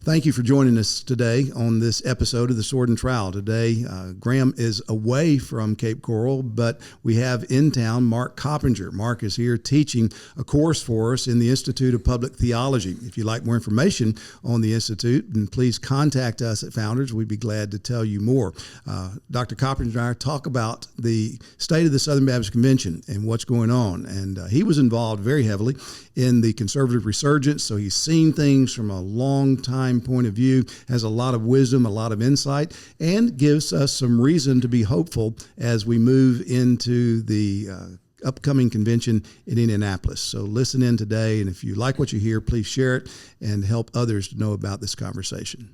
Thank you for joining us today on this episode of the Sword and Trowel. Today, Graham is away from Cape Coral, but we have in town Mark Coppenger. Mark is here teaching a course for us in the Institute of Public Theology. If you'd like more information on the Institute, then please contact us at Founders. We'd be glad to tell you more. Dr. Coppenger and I talk about the state of the Southern Baptist Convention and what's going on. And he was involved very heavily in the conservative resurgence, so he's seen things from a long time point of view, has a lot of wisdom, a lot of insight, and gives us some reason to be hopeful as we move into the upcoming convention in Indianapolis. So listen in today, and if you like what you hear, please share it and help others to know about this conversation.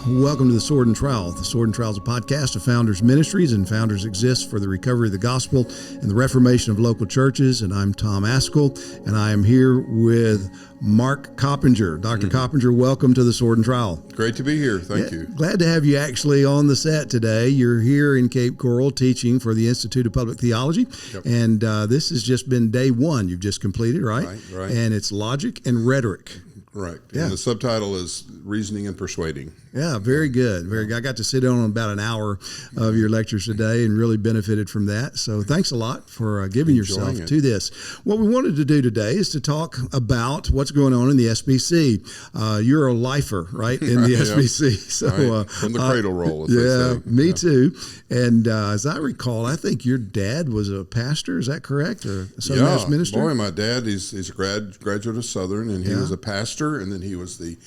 Welcome to the Sword and Trowel. The Sword and Trowel is a podcast of Founders Ministries, and Founders exists for the recovery of the gospel and the reformation of local churches. And I'm Tom Ascol, and I am here with Mark Coppenger. Dr. Coppenger, welcome to the Sword and Trowel. Great to be here. Thank you. Glad to have you actually on the set today. You're here in Cape Coral teaching for the Institute of Public Theology, and this has just been day one. You've just completed, right? Right. And it's logic and rhetoric. Right. Yeah. And the subtitle is Reasoning and Persuading. Yeah, very good. Very good. I got to sit on about an hour of your lectures today and really benefited from that. So thanks a lot for giving yourself to this. What we wanted to do today is to talk about what's going on in the SBC. You're a lifer, right, in the SBC. So right. From the cradle roll, as they say. Me too. And as I recall, I think your dad was a pastor. Is that correct? Or a Southern Baptist minister? Boy, my dad, he's a graduate of Southern, and he was a pastor, and then he was the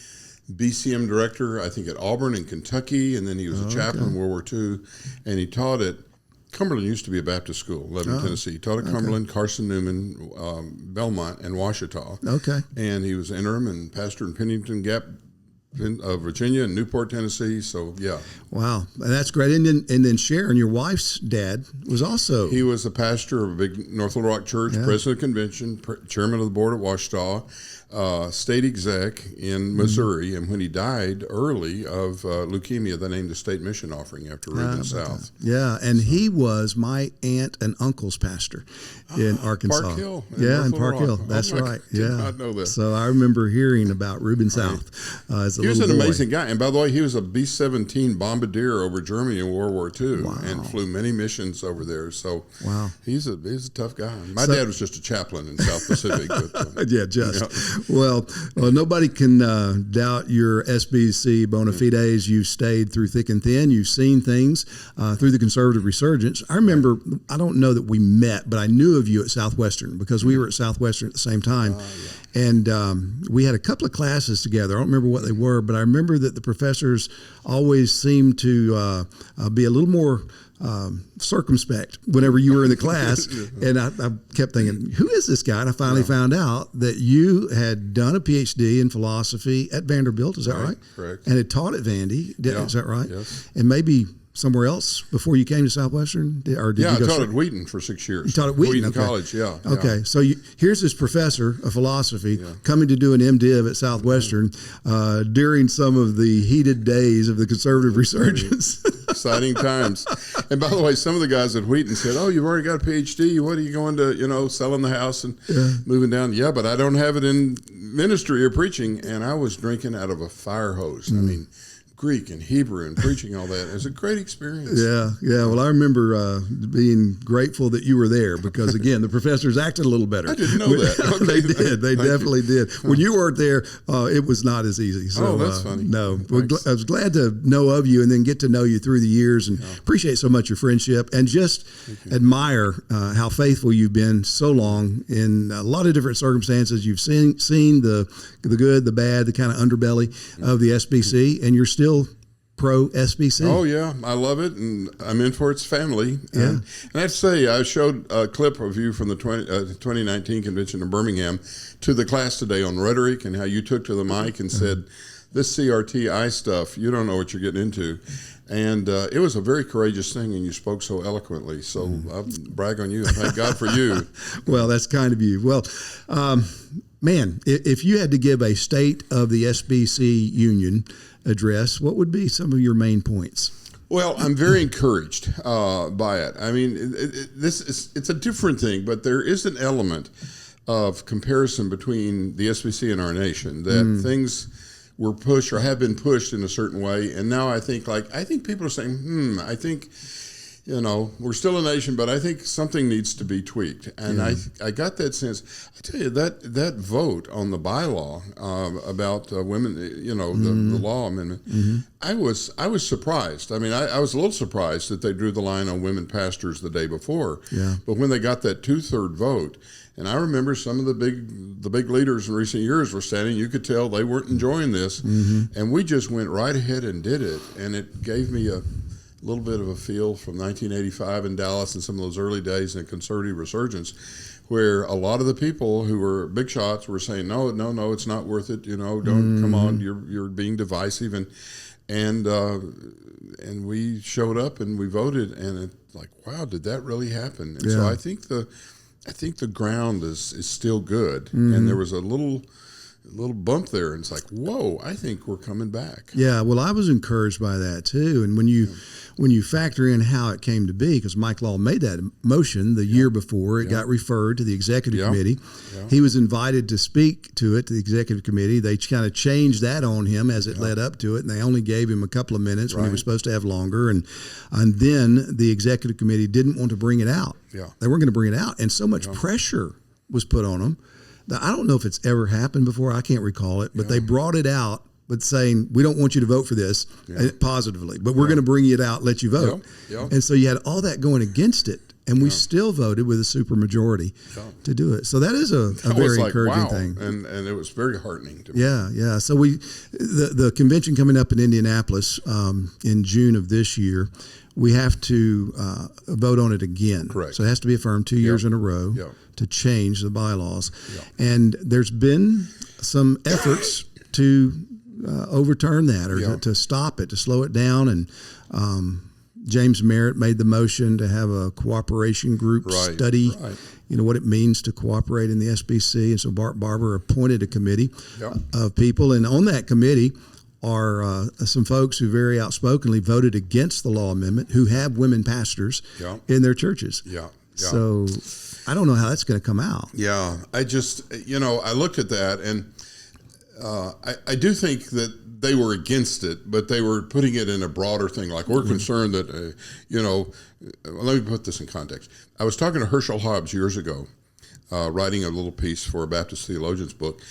BCM director, I think, at Auburn in Kentucky, and then he was a chaplain in World War II, and he taught at Cumberland. Used to be a Baptist school, Lebanon, Tennessee. He taught at Cumberland, Carson Newman, Belmont, and Ouachita. Okay. And he was interim and pastor in Pennington Gap, Virginia, and Newport, Tennessee. So, yeah. Wow. And that's great. And then Sharon, your wife's dad, was also. He was a pastor of a big North Little Rock church, president of convention, chairman of the board at Ouachita, state exec in Missouri. And when he died early of leukemia, they named the state mission offering after Reuben South. Yeah. And he was my aunt and uncle's pastor in Arkansas. Park Hill. In Park Hill. That's right. Did not know that. So I remember hearing about Reuben South as a He was an little boy. amazing guy. And by the way, he was a B-17 bombardier over Germany in World War II and flew many missions over there. So he's a tough guy. My dad was just a chaplain in South Pacific. But, Well, nobody can doubt your SBC bona fides. You've stayed through thick and thin. You've seen things through the conservative resurgence. I remember, I don't know that we met, but I knew of you at Southwestern because we were at Southwestern at the same time. And we had a couple of classes together. I don't remember what they were, but I remember that the professors always seemed to be a little more circumspect whenever you were in the class. And I kept thinking, who is this guy? And I finally found out that you had done a PhD in philosophy at Vanderbilt. Is that right? Correct. And had taught at Vandy. Is that right? Yes. And maybe somewhere else before you came to Southwestern? Or did you I go taught at Wheaton for 6 years. You taught at Wheaton College, yeah. Okay, so here's this professor of philosophy coming to do an MDiv at Southwestern during some of the heated days of the conservative resurgence. Exciting times. And by the way, some of the guys at Wheaton said, "Oh, you've already got a PhD. What are you going to, selling the house and moving down?" Yeah, but I don't have it in ministry or preaching. And I was drinking out of a fire hose. I mean, Greek and Hebrew and preaching all that. It was a great experience. Yeah. Well, I remember being grateful that you were there because, again, the professors acted a little better. I didn't know that. They did. They definitely did. When you weren't there, it was not as easy. So, that's funny. No, I was glad to know of you and then get to know you through the years and appreciate so much your friendship and just admire how faithful you've been so long in a lot of different circumstances. You've seen the good, the bad, the kind of underbelly of the SBC, and you're still pro SBC. Oh yeah, I love it, and I'm in for its family. And I have to say, I showed a clip of you from the 2019 convention in Birmingham to the class today on rhetoric and how you took to the mic and said, "This CRTI stuff, you don't know what you're getting into." And it was a very courageous thing, and you spoke so eloquently. So I brag on you, and thank God for you. Well, that's kind of you. Well, man, if you had to give a State of the SBC Union address, what would be some of your main points? Well, I'm very encouraged by it. I mean, it's a different thing, but there is an element of comparison between the SBC and our nation that things were pushed or have been pushed in a certain way, and now I think people are saying, I think, we're still a nation, but I think something needs to be tweaked. And I got that sense. I tell you, that vote on the bylaw about women, the law amendment, I was surprised. I mean, I was a little surprised that they drew the line on women pastors the day before. Yeah. But when they got that 2/3 vote, and I remember some of the big leaders in recent years were standing, you could tell they weren't enjoying this. And we just went right ahead and did it. And it gave me a little bit of a feel from 1985 in Dallas and some of those early days in conservative resurgence, where a lot of the people who were big shots were saying, no, it's not worth it. Don't come on, you're being divisive, and we showed up and we voted, and it's like, wow, did that really happen? And so I think the ground is still good, and there was a little bump there, and it's like, whoa, I think we're coming back. Yeah, well, I was encouraged by that too. And when you factor in how it came to be, because Mike Law made that motion the year before, it got referred to the executive committee. He was invited to speak to it, to the executive committee. They kind of changed that on him as it led up to it, and they only gave him a couple of minutes when he was supposed to have longer. And then the executive committee didn't want to bring it out. Yeah. They weren't going to bring it out, and so much pressure was put on them. Now, I don't know if it's ever happened before. I can't recall it, but they brought it out, but saying, we don't want you to vote for this positively, but we're going to bring it out, let you vote. And so you had all that going against it, and we still voted with a supermajority to do it. So that is a very encouraging thing. And it was very heartening to me. Yeah. So the convention coming up in Indianapolis in June of this year, we have to vote on it again. Correct. So it has to be affirmed 2 years in a row to change the bylaws. And there's been some efforts to overturn that or to stop it, to slow it down. And James Merritt made the motion to have a cooperation group study, what it means to cooperate in the SBC. And so Bart Barber appointed a committee of people. And on that committee are some folks who very outspokenly voted against the law amendment, who have women pastors in their churches. So I don't know how that's going to come out. Yeah, I just, I looked at that, and I do think that they were against it, but they were putting it in a broader thing. Like, we're concerned that, let me put this in context. I was talking to Herschel Hobbs years ago, writing a little piece for a Baptist theologian's book,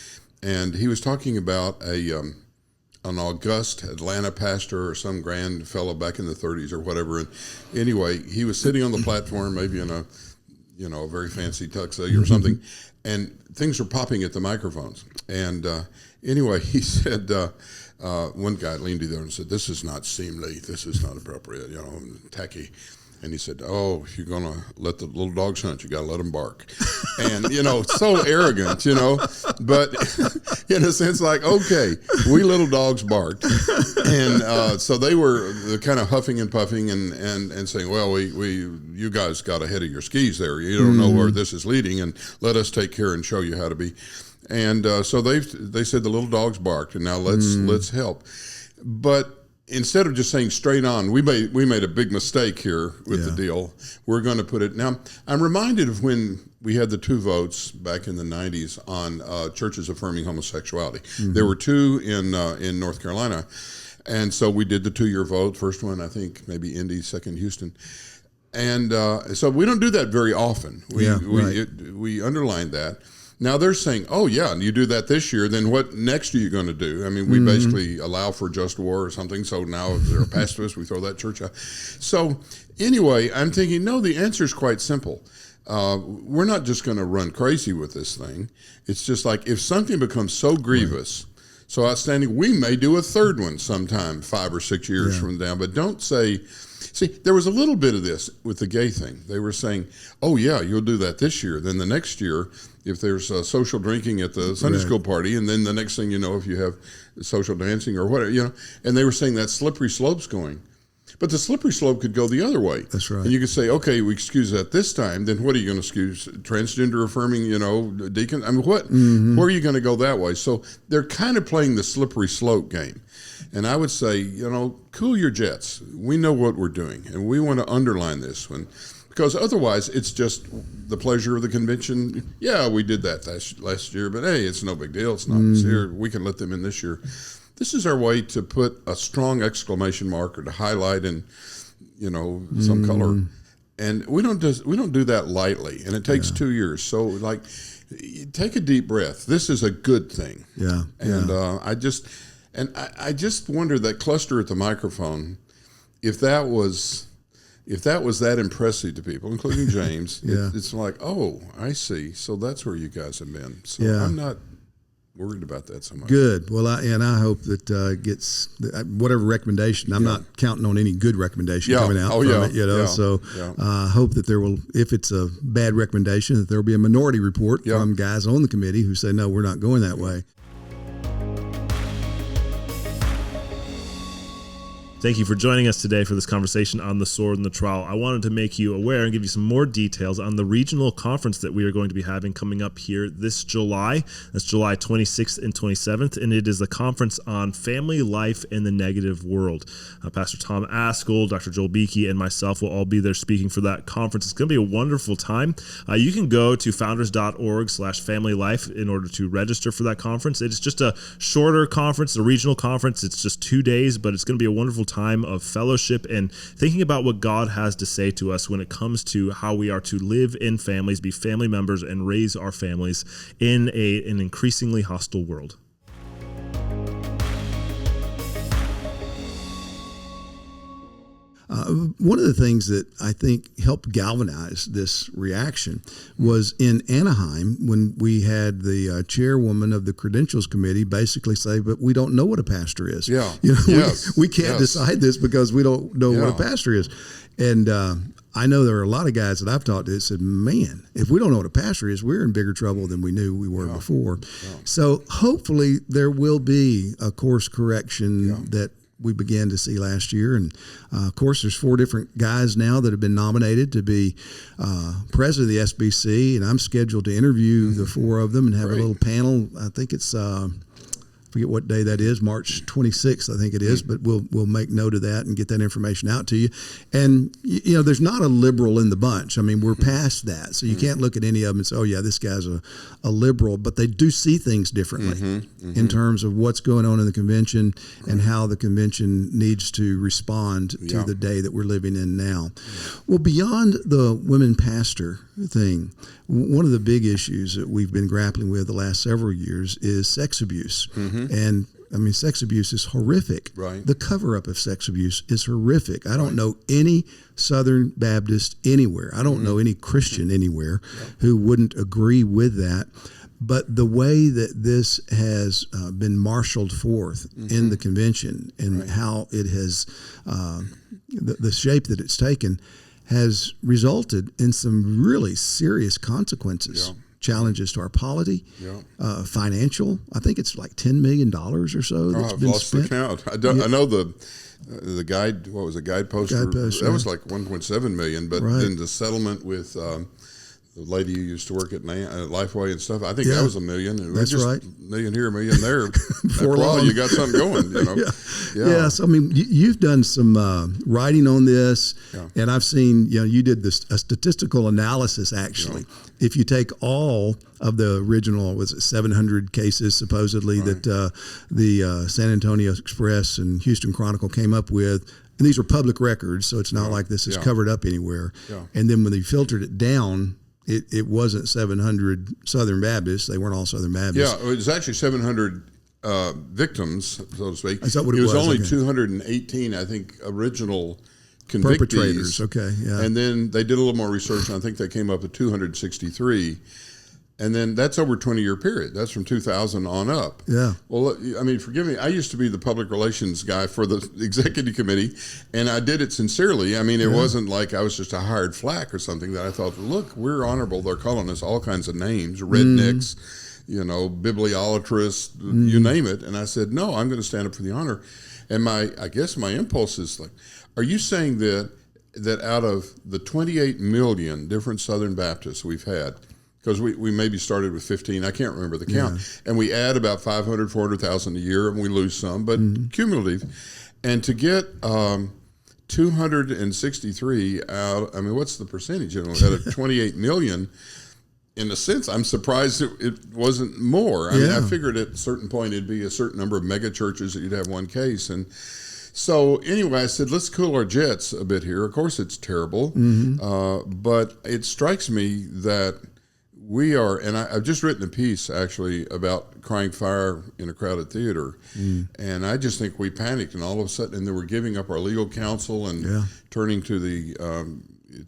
and he was talking about an august Atlanta pastor or some grand fellow back in the 30s or whatever. And anyway, he was sitting on the platform, maybe in a very fancy tuxedo or something, and things were popping at the microphones. And anyway, he said, one guy leaned to the other and said, "This is not seemly. This is not appropriate, tacky." And he said, "Oh, if you're going to let the little dogs hunt, you got to let them bark." And, so arrogant, but in a sense, like, okay, we little dogs barked. And so they were kind of huffing and puffing and saying, well, you guys got ahead of your skis there. You don't know where this is leading, and let us take care and show you how to be. And so they said the little dogs barked, and now let's help. But instead of just saying straight on, we made a big mistake here with the deal. We're going to put it. Now, I'm reminded of when we had the 2 votes back in the 90s on churches affirming homosexuality. There were 2 in North Carolina, and so we did the 2-year vote. First one, I think, maybe Indy, second Houston. And so we don't do that very often. We underlined that. Now they're saying, oh, yeah, and you do that this year, then what next are you going to do? I mean, we basically allow for just war or something, so now if they're a pacifist, we throw that church out. So anyway, I'm thinking, no, the answer is quite simple. We're not just going to run crazy with this thing. It's just like, if something becomes so grievous, so outstanding, we may do a 3rd one sometime 5 or 6 years from now, but don't say... See, there was a little bit of this with the gay thing. They were saying, oh, yeah, you'll do that this year. Then the next year, if there's social drinking at the Sunday school party, and then the next thing you know, if you have social dancing or whatever, and they were saying that slippery slope's going. But the slippery slope could go the other way. That's right. And you could say, okay, we excuse that this time. Then what are you going to excuse? Transgender affirming, deacon? I mean, what? Where are you going to go that way? So they're kind of playing the slippery slope game. And I would say, cool your jets. We know what we're doing, and we want to underline this one. Because otherwise, it's just the pleasure of the convention. Yeah, we did that last year, but hey, it's no big deal. It's not this year. We can let them in this year. This is our way to put a strong exclamation mark or to highlight in, some color. And we don't do that lightly, and it takes 2 years. So, take a deep breath. This is a good thing. Yeah. And I just wonder that cluster at the microphone, if that was that impressive to people, including James, it's like, oh, I see. So that's where you guys have been. So I'm not worried about that so much. Good. Well, I hope that gets whatever recommendation. I'm not counting on any good recommendation coming out from it. So hope that there will, if it's a bad recommendation, that there will be a minority report from guys on the committee who say, no, we're not going that way. Thank you for joining us today for this conversation on the Sword and the Trowel. I wanted to make you aware and give you some more details on the regional conference that we are going to be having coming up here this July. That's July 26th and 27th, and it is the conference on family life in the negative world. Pastor Tom Ascol, Dr. Joel Beakey, and myself will all be there speaking for that conference. It's going to be a wonderful time. You can go to founders.org/familylife in order to register for that conference. It's just a shorter conference, a regional conference. It's just 2 days, but it's going to be a wonderful time of fellowship and thinking about what God has to say to us when it comes to how we are to live in families, be family members, and raise our families in an increasingly hostile world. One of the things that I think helped galvanize this reaction was in Anaheim when we had the chairwoman of the Credentials Committee basically say, but we don't know what a pastor is. Yeah. We can't decide this because we don't know what a pastor is. And I know there are a lot of guys that I've talked to that said, man, if we don't know what a pastor is, we're in bigger trouble than we knew we were before. Yeah. So hopefully there will be a course correction that we began to see last year. And of course, there's 4 different guys now that have been nominated to be president of the SBC, and I'm scheduled to interview the 4 of them and have a little panel. I think it's I forget what day that is, March 26th, I think it is, but we'll make note of that and get that information out to you. And, there's not a liberal in the bunch. I mean, we're past that. So you can't look at any of them and say, oh, yeah, this guy's a liberal. But they do see things differently in terms of what's going on in the convention and how the convention needs to respond to the day that we're living in now. Well, beyond the women pastor thing, one of the big issues that we've been grappling with the last several years is sex abuse. And I mean, sex abuse is horrific. Right. The cover-up of sex abuse is horrific. I don't know any Southern Baptist anywhere. I don't know any Christian anywhere who wouldn't agree with that. But the way that this has been marshaled forth in the convention and how it has, the shape that it's taken has resulted in some really serious consequences. Challenges to our polity, financial. I think it's like $10 million or so that's I've been lost spent. the count. I know the guide. What was it? Guidepost? That was like 1.7 million. But then the settlement with the lady who used to work at Lifeway and stuff. I think that was $1 million. And that's just right. $1 million here, $1 million there. After a while, you got something going. Yes, I mean, you've done some writing on this, and I've seen, you did a statistical analysis, actually. If you take all of the original, 700 cases supposedly that the San Antonio Express and Houston Chronicle came up with, and these are public records, so it's not like this is covered up anywhere. And then when they filtered it down, it wasn't 700 Southern Baptists. They weren't all Southern Baptists. Yeah, it was actually 700 victims, so to speak. Is that what it was? It was only okay. 218, I think, original convictees. Perpetrators, okay, yeah. And then they did a little more research, and I think they came up with 263. And then that's over a 20-year period. That's from 2000 on up. Yeah. Well, I mean, forgive me. I used to be the public relations guy for the executive committee, and I did it sincerely. I mean, it wasn't like I was just a hired flack or something that I thought, look, we're honorable. They're calling us all kinds of names, rednecks, bibliolatrous, you name it. And I said, no, I'm going to stand up for the honor. And I guess my impulse is like, are you saying that out of the 28 million different Southern Baptists we've had because we maybe started with 15. I can't remember the count. And we add about 500, 400,000 a year, and we lose some, but cumulative. And to get 263 out, I mean, what's the percentage? Out of 28 million, in a sense, I'm surprised it wasn't more. I mean, I figured at a certain point it'd be a certain number of mega churches that you'd have one case. And so anyway, I said, let's cool our jets a bit here. Of course, it's terrible, but it strikes me that we are, and I've just written a piece actually about crying fire in a crowded theater, and I just think we panicked, and all of a sudden, and they were giving up our legal counsel and turning to the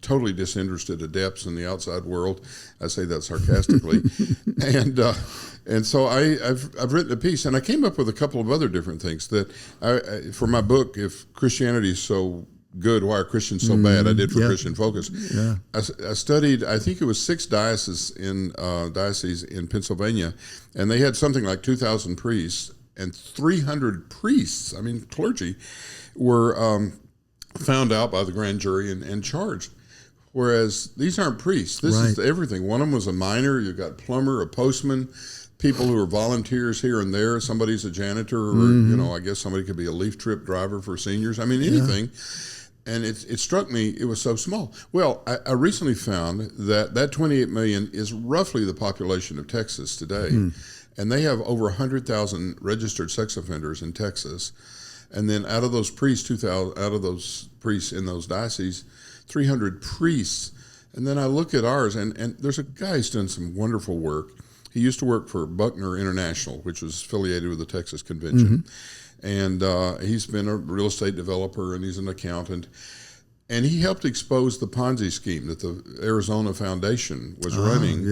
totally disinterested adepts in the outside world. I say that sarcastically, and so I've written a piece, and I came up with a couple of other different things that for my book, If Christianity is So Good, Why Are Christians So Bad? I did for Christian Focus. I studied, I think it was 6 dioceses in Pennsylvania, and they had something like 2,000 priests, and 300 priests, I mean clergy, were found out by the grand jury and charged. Whereas these aren't priests. This is everything. One of them was a miner. You've got plumber, a postman, people who are volunteers here and there. Somebody's a janitor, or I guess somebody could be a leaf trip driver for seniors. I mean, anything. And it struck me, it was so small. Well, I recently found that 28 million is roughly the population of Texas today. And they have over 100,000 registered sex offenders in Texas. And then out of those priests, 2,000, out of those priests in those dioceses, 300 priests. And then I look at ours, and there's a guy who's done some wonderful work. He used to work for Buckner International, which was affiliated with the Texas Convention. And he's been a real estate developer, and he's an accountant. And he helped expose the Ponzi scheme that the Arizona Foundation was running.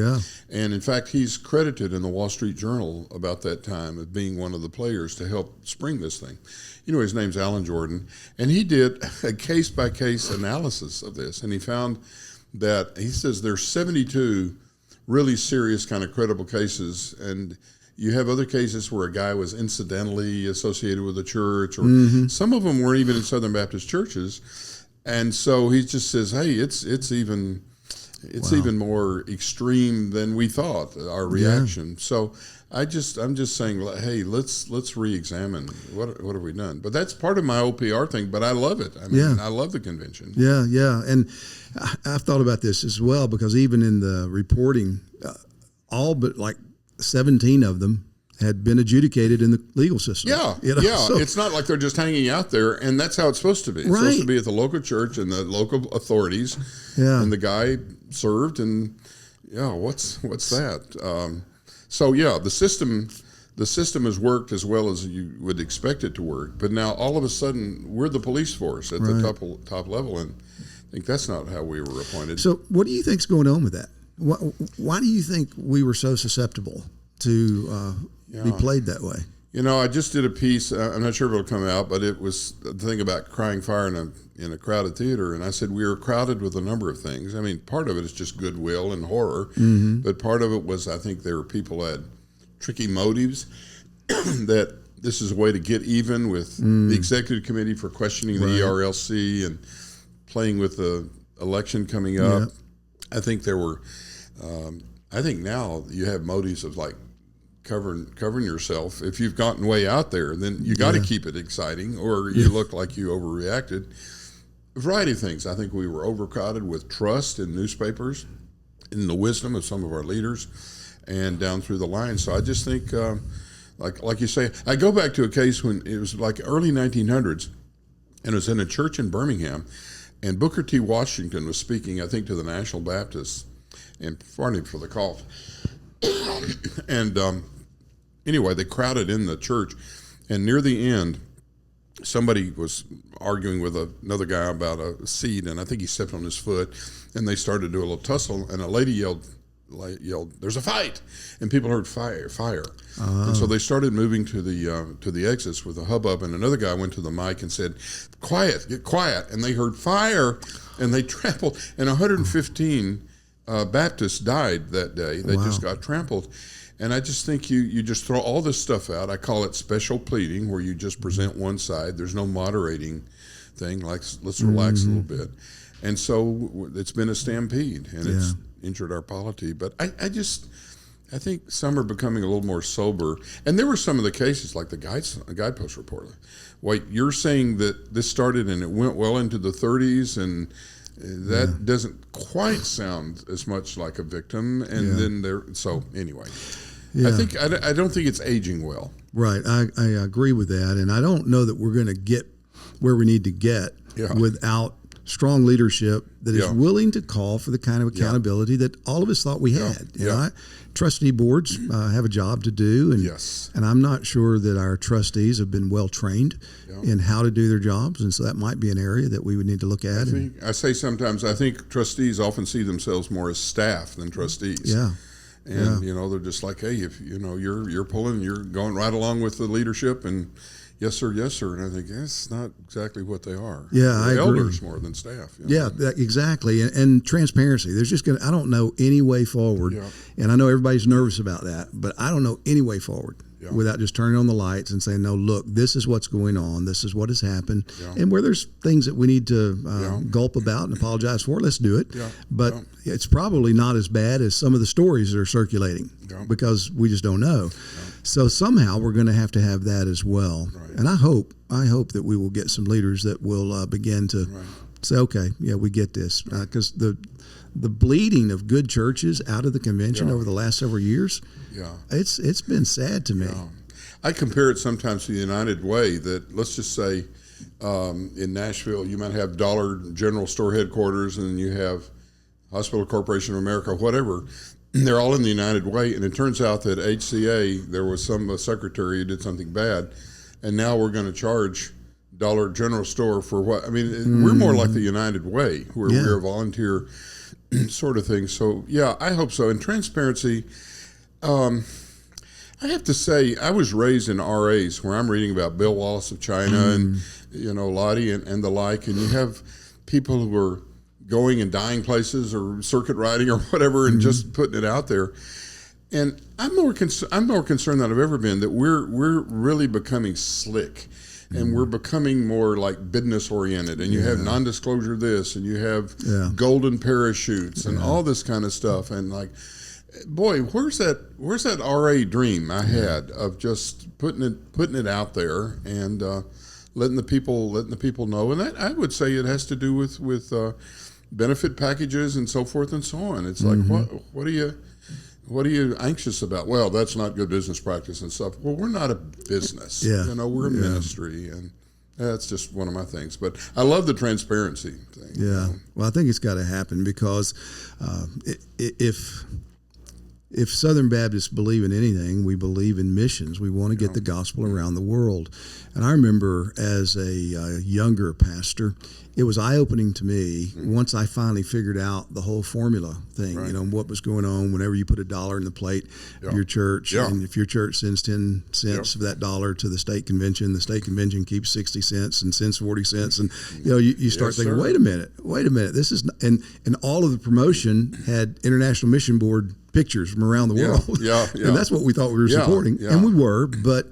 And in fact, he's credited in the Wall Street Journal about that time of being one of the players to help spring this thing. You know, his name's Alan Jordan. And he did a case-by-case analysis of this. And he found that, he says there's 72 really serious kind of credible cases. And you have other cases where a guy was incidentally associated with a church, or some of them weren't even in Southern Baptist churches. And so he just says, hey, it's even more extreme than we thought, our reaction. So I'm just saying, hey, let's re-examine what have we done. But that's part of my OPR thing, but I love it. I mean, I love the convention. And I've thought about this as well, because even in the reporting, all but like 17 of them had been adjudicated in the legal system. So, it's not like they're just hanging out there, and that's how it's supposed to be. It's supposed to be at the local church and the local authorities, and the guy served, and what's that? The system has worked as well as you would expect it to work, but now all of a sudden we're the police force at the top level, and I think that's not how we were appointed. So what do you think's going on with that? Why do you think we were so susceptible to be played that way? You know, I just did a piece. I'm not sure if it'll come out, but it was the thing about crying fire in a crowded theater. And I said we were crowded with a number of things. I mean, part of it is just goodwill and horror, but part of it was I think there were people that had tricky motives that this is a way to get even with the executive committee for questioning the ERLC and playing with the election coming up. I think there were. I think now you have motives of like covering yourself. If you've gotten way out there, then you got to keep it exciting, or you look like you overreacted. A variety of things. I think we were overcrowded with trust in newspapers, in the wisdom of some of our leaders, and down through the line. So I just think, like you say, I go back to a case when it was like early 1900s, and it was in a church in Birmingham, and Booker T. Washington was speaking, I think, to the National Baptists, and pardon me for the cough. And anyway, they crowded in the church, and near the end, somebody was arguing with another guy about a seed, and I think he stepped on his foot, and they started to do a little tussle, and a lady yelled, "There's a fight!" And people heard fire. And so they started moving to the exits with a hubbub, and another guy went to the mic and said, "Quiet, get quiet!" And they heard fire, and they trampled, and 115 Baptists died that day. They just got trampled. And I just think you just throw all this stuff out. I call it special pleading, where you just present one side. There's no moderating thing, like let's relax a little bit. And so it's been a stampede, and injured our polity. But I think some are becoming a little more sober. And there were some of the cases, like the Guidepost report. Wait, you're saying that this started and it went well into the 30s, and that doesn't quite sound as much like a victim. And then so anyway, I don't think it's aging well. Right. I agree with that. And I don't know that we're going to get where we need to get without strong leadership that is willing to call for the kind of accountability that all of us thought we had. You know, trustee boards have a job to do, and I'm not sure that our trustees have been well trained in how to do their jobs, and so that might be an area that we would need to look at. I say sometimes I think trustees often see themselves more as staff than trustees. Yeah. And you know, they're just like, hey, if you know you're pulling, you're going right along with the leadership, and yes sir, and I think that's not exactly what they are. Yeah, they're I elders agree. more than staff. You know? Yeah, exactly. And transparency. There's just I don't know any way forward, and I know everybody's nervous about that, but I don't know any way forward without just turning on the lights and saying, no, look, this is what's going on. This is what has happened. And where there's things that we need to gulp about and apologize for, let's do it. But it's probably not as bad as some of the stories that are circulating because we just don't know. So somehow we're going to have that as well. Right. And I hope that we will get some leaders that will begin to say, okay, we get this. Because the bleeding of good churches out of the convention over the last several years, it's been sad to me. I compare it sometimes to the United Way, that let's just say in Nashville you might have Dollar General Store headquarters, and then you have Hospital Corporation of America, whatever. They're all in the United Way, and it turns out that HCA, there was some secretary who did something bad, and now we're going to charge Dollar General Store for what? I mean, we're more like the United Way, where we're a volunteer sort of thing. So, I hope so. And transparency, I have to say, I was raised in RAs where I'm reading about Bill Wallace of China and, Lottie and the like, and you have people who are going and dying places or circuit riding or whatever and just putting it out there. And I'm more concerned than I've ever been that we're really becoming slick, and we're becoming more like business oriented, and you have non-disclosure this, and you have golden parachutes and all this kind of stuff. And like, boy, where's that RA dream I had of just putting it out there and letting the people know? And that, I would say, it has to do with benefit packages and so forth and so on. It's like, what are you anxious about? Well, that's not good business practice and stuff. Well, we're not a business. We're a ministry, and that's just one of my things. But I love the transparency thing. Well, I think it's got to happen because if Southern Baptists believe in anything, we believe in missions. We want to get the gospel around the world. And I remember as a younger pastor, it was eye-opening to me once I finally figured out the whole formula thing, what was going on whenever you put $1 in the plate of your church. And if your church sends 10 cents of that dollar to the state convention keeps 60 cents and sends 40 cents. And, you start thinking, wait a minute, this is, and all of the promotion had International Mission Board pictures from around the world. And that's what we thought we were supporting. And we were, but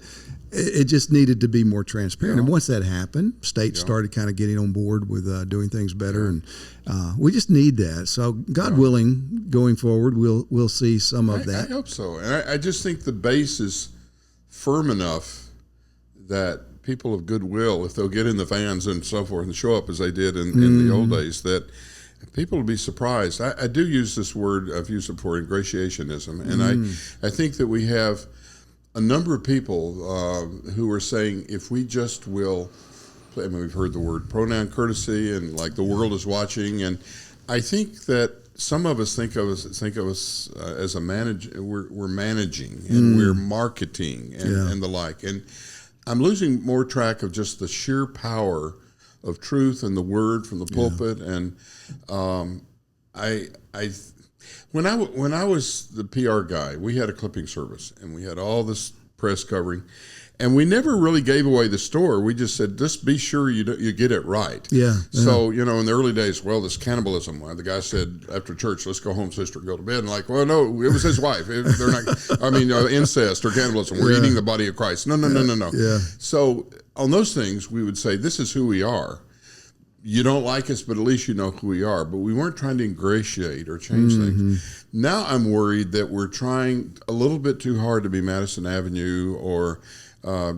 it just needed to be more transparent. And once that happened, states started kind of getting on board with doing things better. And we just need that. So God willing, going forward, we'll see some of that. I hope so. And I just think the base is firm enough that people of goodwill, if they'll get in the vans and so forth and show up as they did in the old days, that people will be surprised. I do use this word, I've used it before, ingratiationism. And I think that we have a number of people who are saying, if we just will, we've heard the word pronoun courtesy, and like the world is watching, and I think that some of us think of us as a manager. We're managing and we're marketing and the like, and I'm losing more track of just the sheer power of truth and the word from the pulpit. And When I was the PR guy, we had a clipping service, and we had all this press covering, and we never really gave away the store. We just said, just be sure you get it right. So, in the early days, this cannibalism. The guy said after church, let's go home, sister, go to bed. And like, well, no, it was his wife. They're not, incest or cannibalism. We're eating the body of Christ. No. So on those things, we would say, this is who we are. you don't like us, but at least you know who we are. But we weren't trying to ingratiate or change things. Now I'm worried that we're trying a little bit too hard to be Madison Avenue or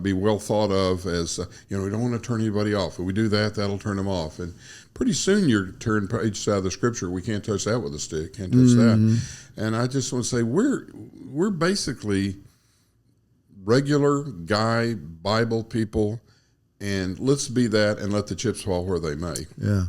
be well thought of as, we don't want to turn anybody off. If we do that, that'll turn them off. And pretty soon you're turning pages out of the scripture. We can't touch that with a stick. Can't touch that. And I just want to say we're basically regular guy Bible people. And let's be that and let the chips fall where they may. Yeah.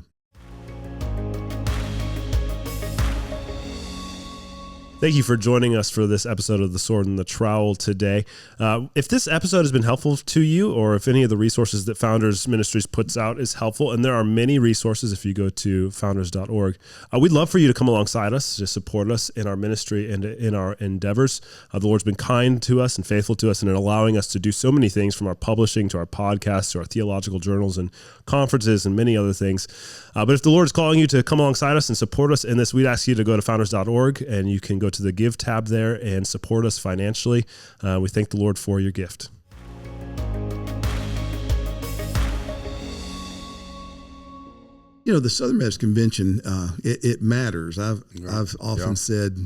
Thank you for joining us for this episode of The Sword and the Trowel today. If this episode has been helpful to you, or if any of the resources that Founders Ministries puts out is helpful, and there are many resources if you go to founders.org, we'd love for you to come alongside us, to support us in our ministry and in our endeavors. The Lord's been kind to us and faithful to us in allowing us to do so many things, from our publishing to our podcasts to our theological journals and conferences and many other things. But if the Lord is calling you to come alongside us and support us in this, we'd ask you to go to founders.org, and you can go to the Give tab there and support us financially. We thank the Lord for your gift. The Southern Baptist Convention, it matters. I've often said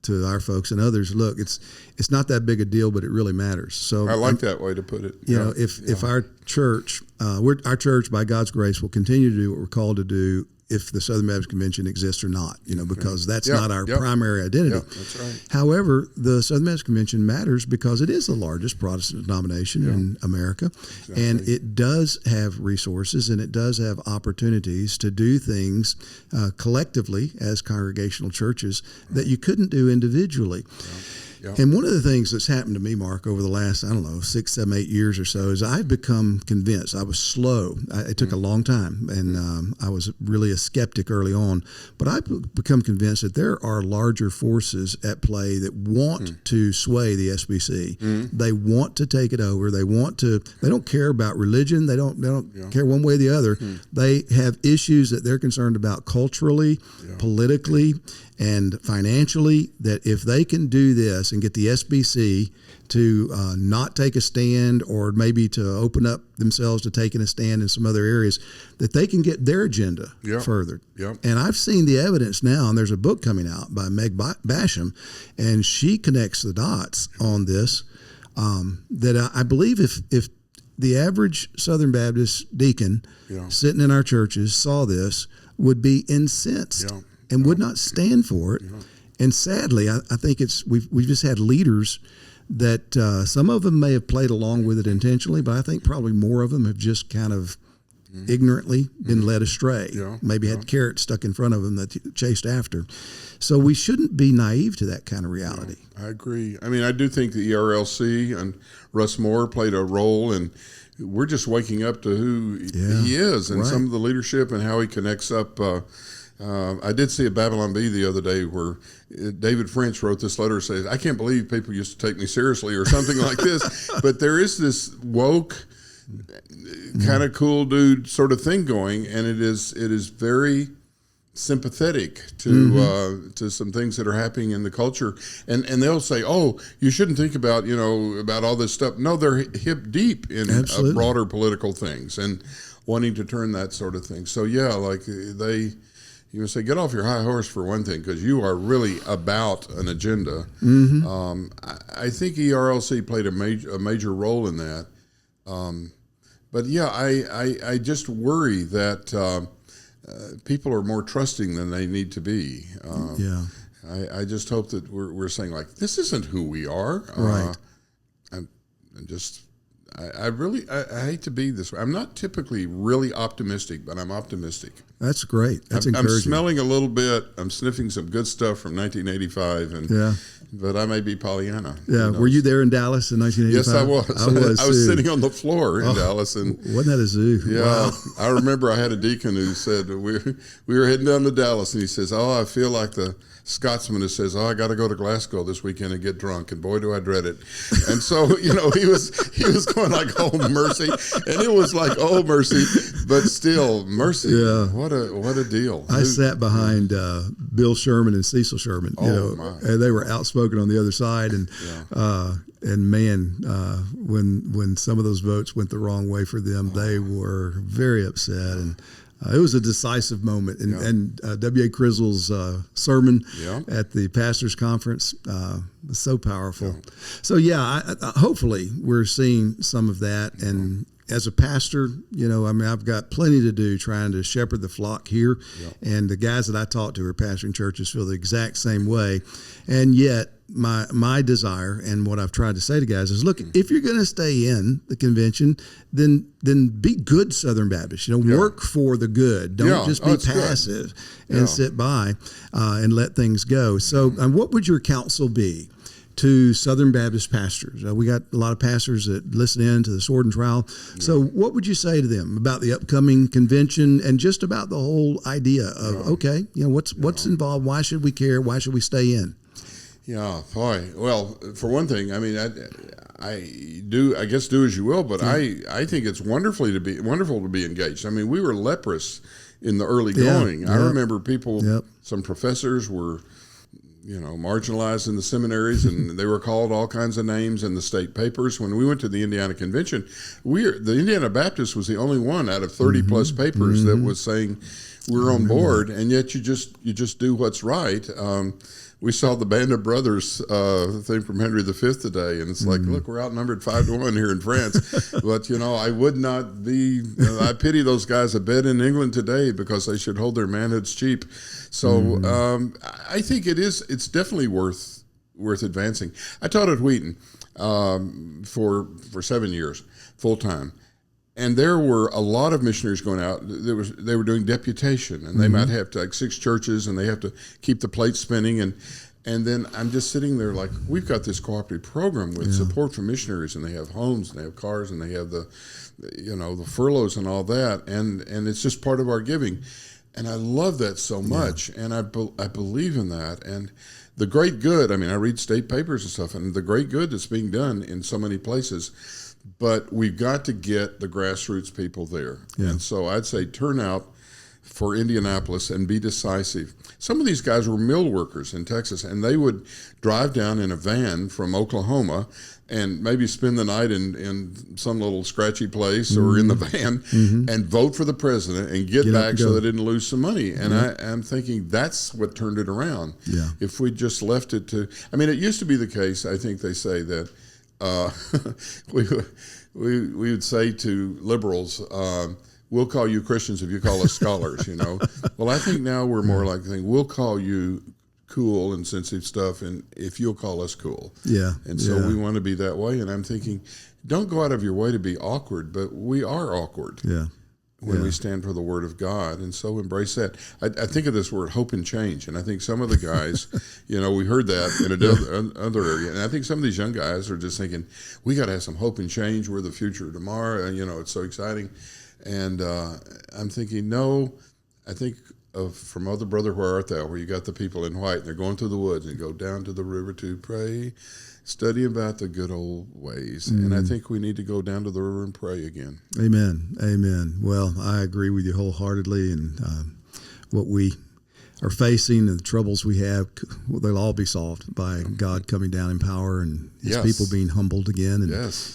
to our folks and others, look, it's not that big a deal, but it really matters. So I like that way to put it. If our church, our church, by God's grace, will continue to do what we're called to do, if the Southern Baptist Convention exists or not, because that's not our primary identity. That's right. However, the Southern Baptist Convention matters because it is the largest Protestant denomination in America, and it does have resources and it does have opportunities to do things collectively as congregational churches that you couldn't do individually. And one of the things that's happened to me, Mark, over the last, 6, 7, 8 years or so, is I've become convinced. I was slow. It took a long time, and I was really a skeptic early on. But I've become convinced that there are larger forces at play that want to sway the SBC. They want to take it over. They don't care about religion. They don't care one way or the other. They have issues that they're concerned about culturally, politically, and financially, that if they can do this and get the SBC to not take a stand, or maybe to open up themselves to taking a stand in some other areas, that they can get their agenda furthered. And I've seen the evidence now, and there's a book coming out by Meg Basham, and she connects the dots on this, that I believe if the average Southern Baptist deacon sitting in our churches saw this, would be incensed and would not stand for it. And sadly, I think we've just had leaders that some of them may have played along with it intentionally, but I think probably more of them have just kind of ignorantly been led astray. Maybe had carrots stuck in front of them that chased after. So we shouldn't be naive to that kind of reality. I agree. I mean, I do think the ERLC and Russ Moore played a role, and we're just waking up to who he is and some of the leadership and how he connects up. I did see a Babylon Bee the other day where David French wrote this letter saying, I can't believe people used to take me seriously, or something like this. But there is this woke, kind of cool dude sort of thing going, and it is very sympathetic to some things that are happening in the culture. And they'll say, oh, you shouldn't think about, about all this stuff. No, they're hip deep in broader political things and wanting to turn that sort of thing. So you would say, get off your high horse for one thing, because you are really about an agenda. I think ERLC played a major role in that. But I just worry that people are more trusting than they need to be. I just hope that we're saying, like, this isn't who we are. Right. I hate to be this way. I'm not typically really optimistic, but I'm optimistic. That's great. That's I'm encouraging. smelling a little bit. I'm sniffing some good stuff from 1985, but I may be Pollyanna. Yeah. Were you there in Dallas in 1985? Yes, I was. I was sitting on the floor in Dallas, and wasn't that a zoo? Yeah. Wow. I remember I had a deacon who said we were heading down to Dallas, and he says, "Oh, I feel like the Scotsman who says, oh, I got to go to Glasgow this weekend and get drunk, and boy, do I dread it." And so, he was going like, oh, mercy. And it was like, oh, mercy, but still mercy. Yeah. What a deal. I sat behind Bill Sherman and Cecil Sherman, and they were outspoken on the other side. And, man, when some of those votes went the wrong way for them, they were very upset. And It was a decisive moment, and W.A. Crizzle's sermon at the pastors' conference was so powerful. So hopefully we're seeing some of that. And as a pastor, I've got plenty to do trying to shepherd the flock here, and the guys that I talk to are pastoring churches feel the exact same way. And yet, my desire and what I've tried to say to guys is, look, if you're going to stay in the convention, then be good Southern Baptists. Work for the good. Don't just be passive and sit by and let things go. So, what would your counsel be to Southern Baptist pastors? We got a lot of pastors that listen in to the Sword and Trowel. So what would you say to them about the upcoming convention and just about the whole idea of, what's involved? Why should we care? Why should we stay in? Yeah, boy. Well, for one thing, I mean, I guess do as you will, but I think it's wonderful to be engaged. I mean, we were leprous in the early going. I remember some professors were, marginalized in the seminaries, and they were called all kinds of names in the state papers. When we went to the Indiana convention, the Indiana Baptist was the only one out of 30 plus papers that was saying we're on board, and yet you just do what's right. We saw the Band of Brothers thing from Henry V today, and it's like, look, we're outnumbered 5-1 here in France. But, I would not be, I pity those guys abed in England today because they should hold their manhoods cheap. So I think it's definitely worth advancing. I taught at Wheaton for 7 years, full time. And there were a lot of missionaries going out. They were doing deputation, and they might have to, like 6 churches, and they have to keep the plate spinning. And then I'm just sitting there like, we've got this cooperative program with support for missionaries, and they have homes, and they have cars, and they have the furloughs and all that, and it's just part of our giving. And I love that so much, and I believe in that. And the great good, I mean, I read state papers and stuff, and the great good that's being done in so many places. But we've got to get the grassroots people there. Yeah. And so I'd say turn out for Indianapolis and be decisive. Some of these guys were mill workers in Texas, and they would drive down in a van from Oklahoma and maybe spend the night in some little scratchy place or in the van and vote for the president and get back so they didn't lose some money. And I'm thinking that's what turned it around. Yeah. If we just left it to, I mean, it used to be the case, I think they say that, we would say to liberals, we'll call you Christians if you call us scholars, Well, I think now we're more like saying, we'll call you cool and sensitive stuff, and if you'll call us cool. Yeah. And so we want to be that way. And I'm thinking, don't go out of your way to be awkward, but we are awkward. Yeah. When we stand for the Word of God, and so embrace that. I think of this word, hope and change, and I think some of the guys, we heard that in another area, and I think some of these young guys are just thinking, we got to have some hope and change. We're the future of tomorrow, and it's so exciting. And I'm thinking, no, I think of from Other Brother, Where Art Thou, where you got the people in white, and they're going through the woods and go down to the river to pray, study about the good old ways. And I think we need to go down to the river and pray again. Amen. Amen. Well, I agree with you wholeheartedly. And what we are facing and the troubles we have, they'll all be solved by God coming down in power and His people being humbled again. And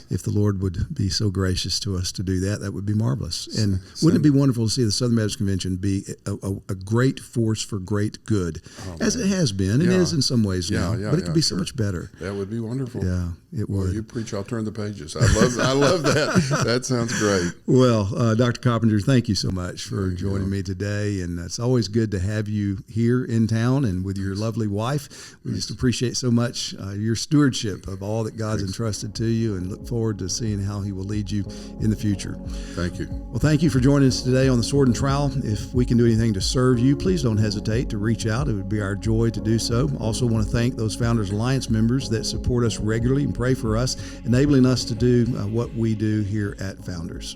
if the Lord would be so gracious to us to do that, that would be marvelous. And wouldn't it be wonderful to see the Southern Baptist Convention be a great force for great good, as it has been and is in some ways now, but it could be so much better. That would be wonderful. Yeah, it would. Well, you preach, I'll turn the pages. I love that. That sounds great. Well, Dr. Coppenger, thank you so much for joining me today. And it's always good to have you here in town and with your lovely wife. We just appreciate so much your stewardship of all that God's entrusted to you, and look forward to seeing how He will lead you in the future. Thank you. Well, thank you for joining us today on the Sword and Trowel. If we can do anything to serve you, please don't hesitate to reach out. It would be our joy to do so. Also want to thank those Founders Alliance members that support us regularly and pray for us, enabling us to do what we do here at Founders.